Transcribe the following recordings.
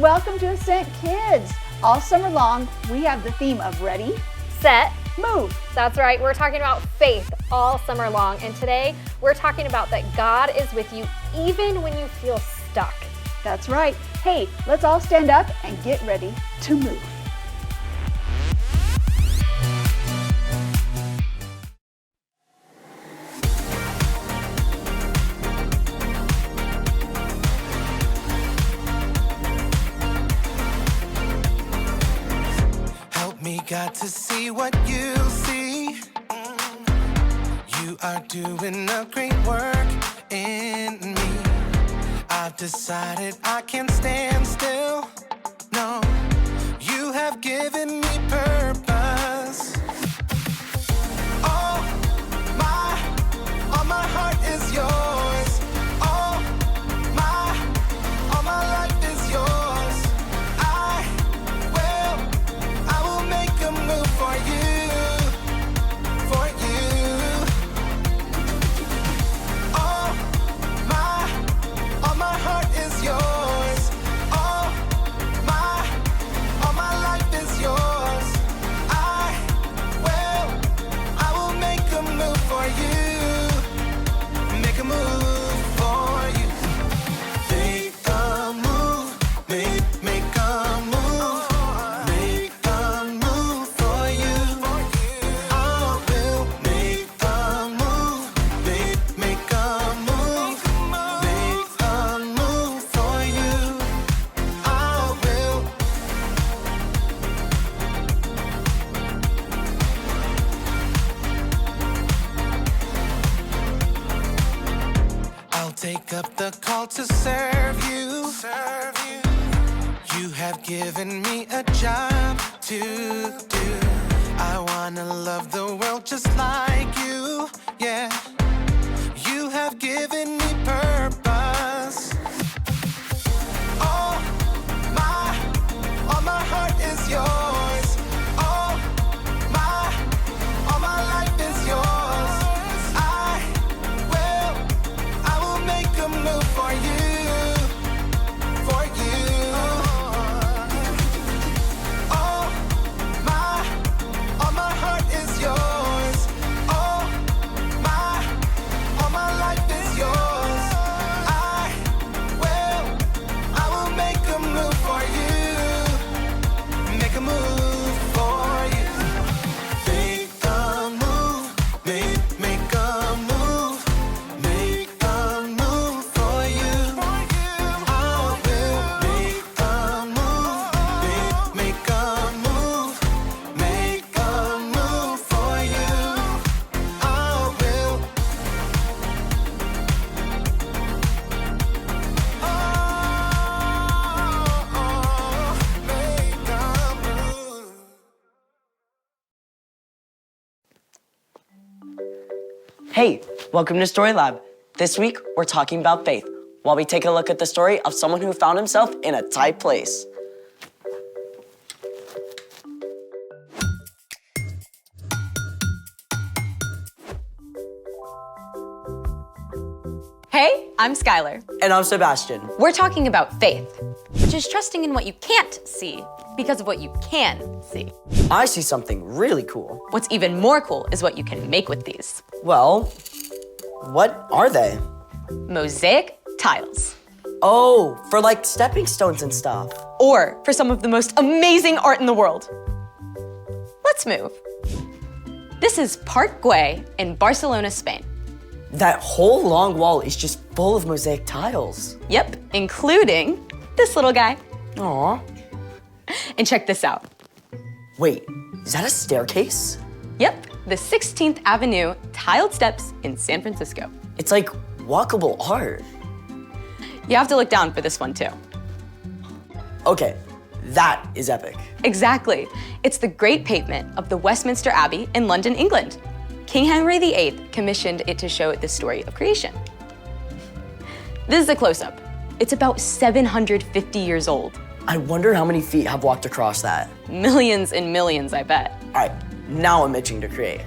welcome to Ascent Kids. All summer long, we have the theme of ready, set, move. That's right, we're talking about faith all summer long, and today we're talking about that God is with you even when you feel stuck. That's right. Hey, let's all stand up and get ready to move. Got to see what you see. You are doing a great work in me. I've decided I can't stand still. No, you have given me purpose. All my heart is yours. All my life is yours. I will make a move for you, for you. All my heart is yours. All my life is yours. I will make a move for you. Make a move for you. Make a move. Make a move. Make a move for you. I will make a move. Make a move. Make a move for you. I will. I'll take up the call to serve you. You have given me a job to do. I wanna love the world just like you. Yeah. You have given me purpose. All my heart is yours. All my life is yours. I will make a move for you, for you. All my heart is yours. All my life is yours. I will make a move for you. Make a move for you. Make a move. Make a move. Make a move for you. I will make a move. Make a move. Make a move for you. I will. Make a move. Hey, welcome to Story Lab. This week, we're talking about faith, while we take a look at the story of someone who found himself in a tight place. Hey, I'm Skylar. And I'm Sebastian. We're talking about faith, which is trusting in what you can't see because of what you can see. I see something really cool. What's even more cool is what you can make with these. Well, what are they? Mosaic tiles. Oh, for like stepping stones and stuff. Or for some of the most amazing art in the world. Let's move. This is Park Güell in Barcelona, Spain. That whole long wall is just full of mosaic tiles. Yep, including this little guy. Aw. And check this out. Wait, is that a staircase? Yep, the 16th Avenue tiled steps in San Francisco. It's like walkable art. You have to look down for this one too. Okay, that is epic. Exactly. It's the Great Pavement of the Westminster Abbey in London, England. King Henry VIII commissioned it to show the story of creation. This is a close-up. It's about 750 years old. I wonder how many feet have walked across that. Millions and millions, I bet. All right, now I'm itching to create.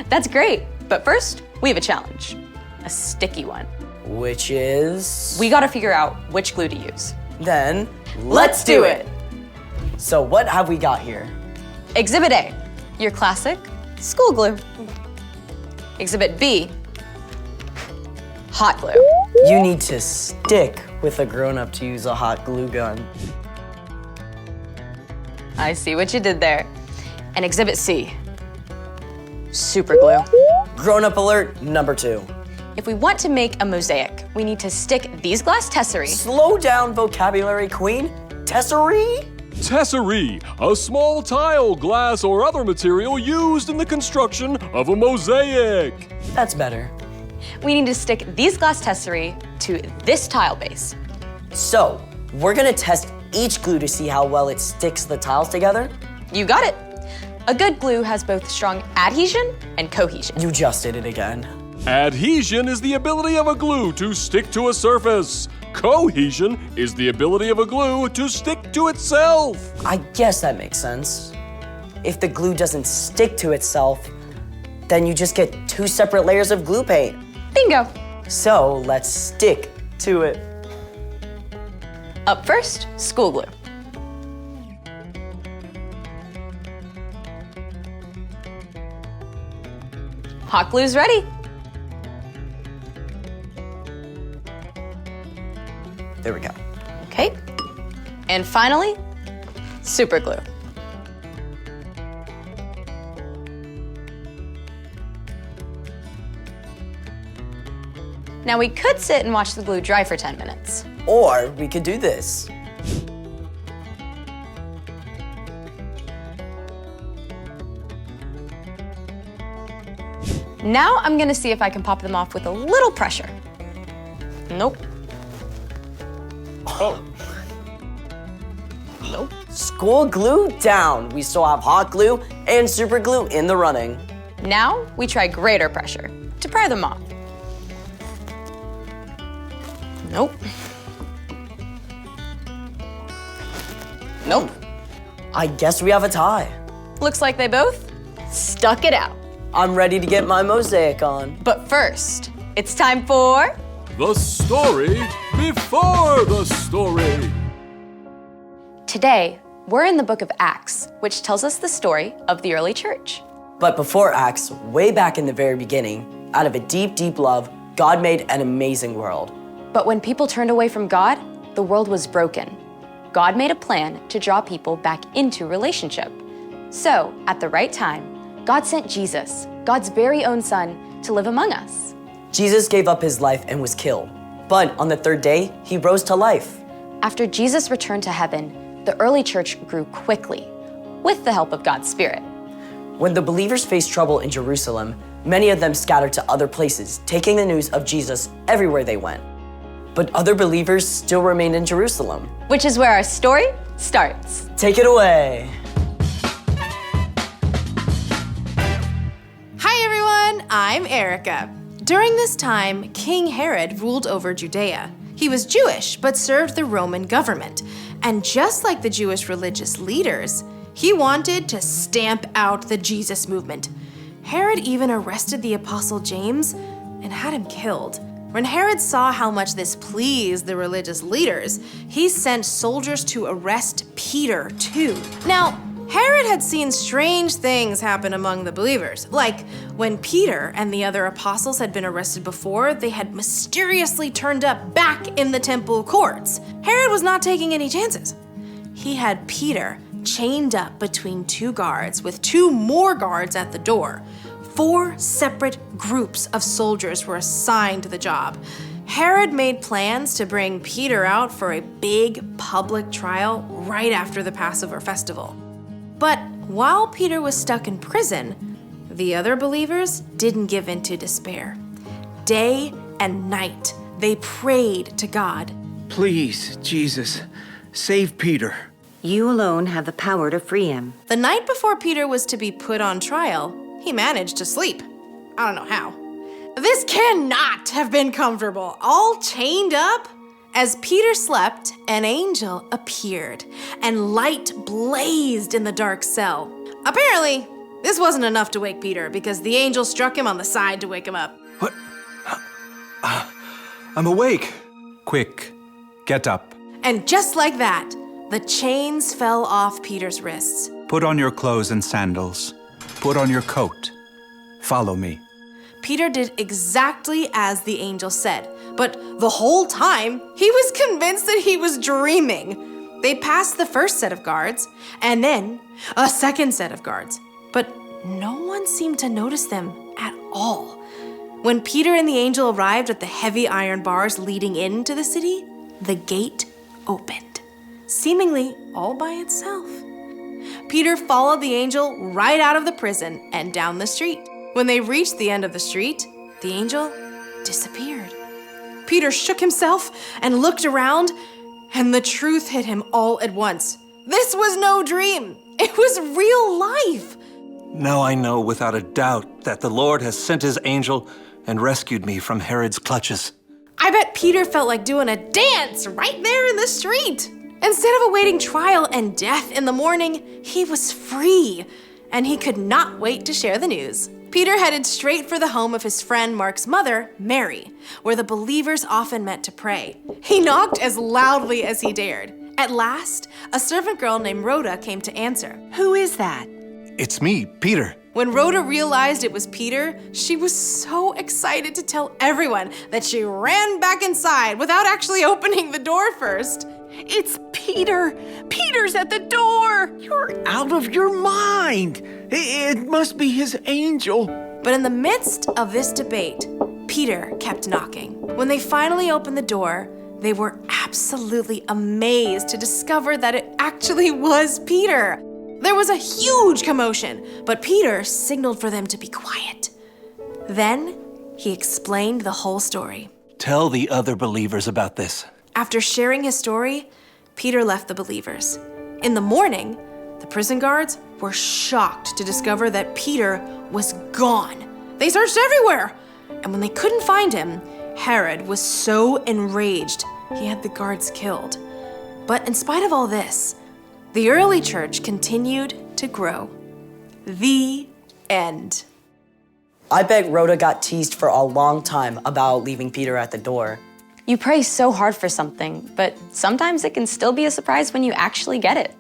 That's great, but first, we have a challenge. A sticky one. Which is? We gotta figure out which glue to use. Then, Let's do it! So what have we got here? Exhibit A, your classic school glue. Exhibit B, hot glue. You need to stick with a grown-up to use a hot glue gun. I see what you did there. And Exhibit C, super glue. Grown-up alert number 2. If we want to make a mosaic, we need to stick these glass tesserae. Slow down, vocabulary queen. Tesserae? Tesserae, a small tile, glass, or other material used in the construction of a mosaic. That's better. We need to stick these glass tesserae to this tile base. So, we're gonna test each glue to see how well it sticks the tiles together? You got it. A good glue has both strong adhesion and cohesion. You just did it again. Adhesion is the ability of a glue to stick to a surface. Cohesion is the ability of a glue to stick to itself. I guess that makes sense. If the glue doesn't stick to itself, then you just get 2 separate layers of glue paint. Bingo. So, let's stick to it. Up first, school glue. Hot glue's ready. There we go. Okay. And finally, super glue. Now we could sit and watch the glue dry for 10 minutes. Or we could do this. Now I'm gonna see if I can pop them off with a little pressure. Nope. Oh, Nope. School glue down. We still have hot glue and super glue in the running. Now we try greater pressure to pry them off. Nope. Nope. I guess we have a tie. Looks like they both stuck it out. I'm ready to get my mosaic on. But first, it's time for the story before the story. Today, we're in the book of Acts, which tells us the story of the early church. But before Acts, way back in the very beginning, out of a deep, deep love, God made an amazing world. But when people turned away from God, the world was broken. God made a plan to draw people back into relationship. So, at the right time, God sent Jesus, God's very own son, to live among us. Jesus gave up his life and was killed. But on the 3rd day, he rose to life. After Jesus returned to heaven, the early church grew quickly, with the help of God's Spirit. When the believers faced trouble in Jerusalem, many of them scattered to other places, taking the news of Jesus everywhere they went. But other believers still remained in Jerusalem. Which is where our story starts. Take it away. Hi everyone, I'm Erica. During this time, King Herod ruled over Judea. He was Jewish, but served the Roman government. And just like the Jewish religious leaders, he wanted to stamp out the Jesus movement. Herod even arrested the Apostle James and had him killed. When Herod saw how much this pleased the religious leaders, he sent soldiers to arrest Peter too. Now, Herod had seen strange things happen among the believers. Like when Peter and the other apostles had been arrested before, they had mysteriously turned up back in the temple courts. Herod was not taking any chances. He had Peter chained up between 2 guards with 2 more guards at the door. 4 separate groups of soldiers were assigned to the job. Herod made plans to bring Peter out for a big public trial right after the Passover festival. But while Peter was stuck in prison, the other believers didn't give in to despair. Day and night, they prayed to God. Please, Jesus, save Peter. You alone have the power to free him. The night before Peter was to be put on trial, he managed to sleep. I don't know how. This cannot have been comfortable, all chained up. As Peter slept, an angel appeared, and light blazed in the dark cell. Apparently, this wasn't enough to wake Peter because the angel struck him on the side to wake him up. What? I'm awake. Quick, get up. And just like that, The chains fell off Peter's wrists. Put on your clothes and sandals. Put on your coat. Follow me. Peter did exactly as the angel said, but the whole time, he was convinced that he was dreaming. They passed the first set of guards, and then a second set of guards, but no one seemed to notice them at all. When Peter and the angel arrived at the heavy iron bars leading into the city, the gate opened, seemingly all by itself. Peter followed the angel right out of the prison and down the street. When they reached the end of the street, the angel disappeared. Peter shook himself and looked around, and the truth hit him all at once. This was no dream. It was real life. Now I know without a doubt that the Lord has sent his angel and rescued me from Herod's clutches. I bet Peter felt like doing a dance right there in the street. Instead of awaiting trial and death in the morning, he was free, and he could not wait to share the news. Peter headed straight for the home of his friend Mark's mother, Mary, where the believers often met to pray. He knocked as loudly as he dared. At last, a servant girl named Rhoda came to answer. Who is that? It's me, Peter. When Rhoda realized it was Peter, she was so excited to tell everyone that she ran back inside without actually opening the door first. It's Peter! Peter's at the door! You're out of your mind! It must be his angel. But in the midst of this debate, Peter kept knocking. When they finally opened the door, they were absolutely amazed to discover that it actually was Peter. There was a huge commotion, but Peter signaled for them to be quiet. Then he explained the whole story. Tell the other believers about this. After sharing his story, Peter left the believers. In the morning, the prison guards were shocked to discover that Peter was gone. They searched everywhere, and when they couldn't find him, Herod was so enraged he had the guards killed. But in spite of all this, the early church continued to grow. The end. I bet Rhoda got teased for a long time about leaving Peter at the door. You pray so hard for something, but sometimes it can still be a surprise when you actually get it.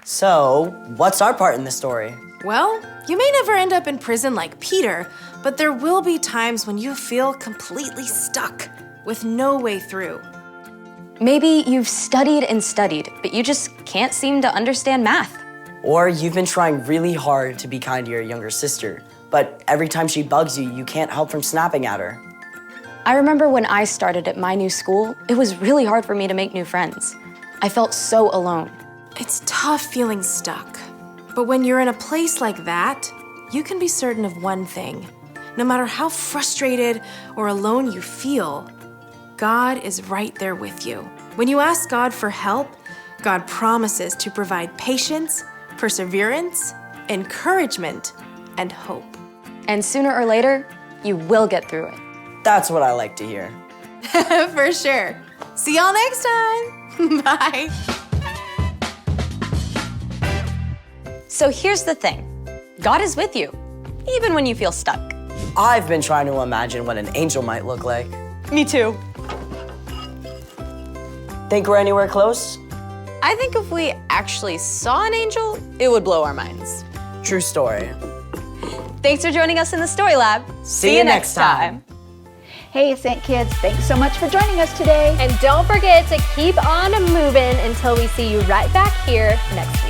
So, what's our part in the story? Well, you may never end up in prison like Peter, but there will be times when you feel completely stuck with no way through. Maybe you've studied and studied, but you just can't seem to understand math. Or you've been trying really hard to be kind to your younger sister, but every time she bugs you, you can't help from snapping at her. I remember when I started at my new school, it was really hard for me to make new friends. I felt so alone. It's tough feeling stuck. But when you're in a place like that, you can be certain of one thing. No matter how frustrated or alone you feel, God is right there with you. When you ask God for help, God promises to provide patience, perseverance, encouragement, and hope. And sooner or later, you will get through it. That's what I like to hear. For sure. See y'all next time. Bye. So here's the thing. God is with you, even when you feel stuck. I've been trying to imagine what an angel might look like. Me too. Think we're anywhere close? I think if we actually saw an angel, it would blow our minds. True story. Thanks for joining us in the Story Lab. See you next time. Hey, Ascent Kids, thanks so much for joining us today. And don't forget to keep on moving until we see you right back here next week.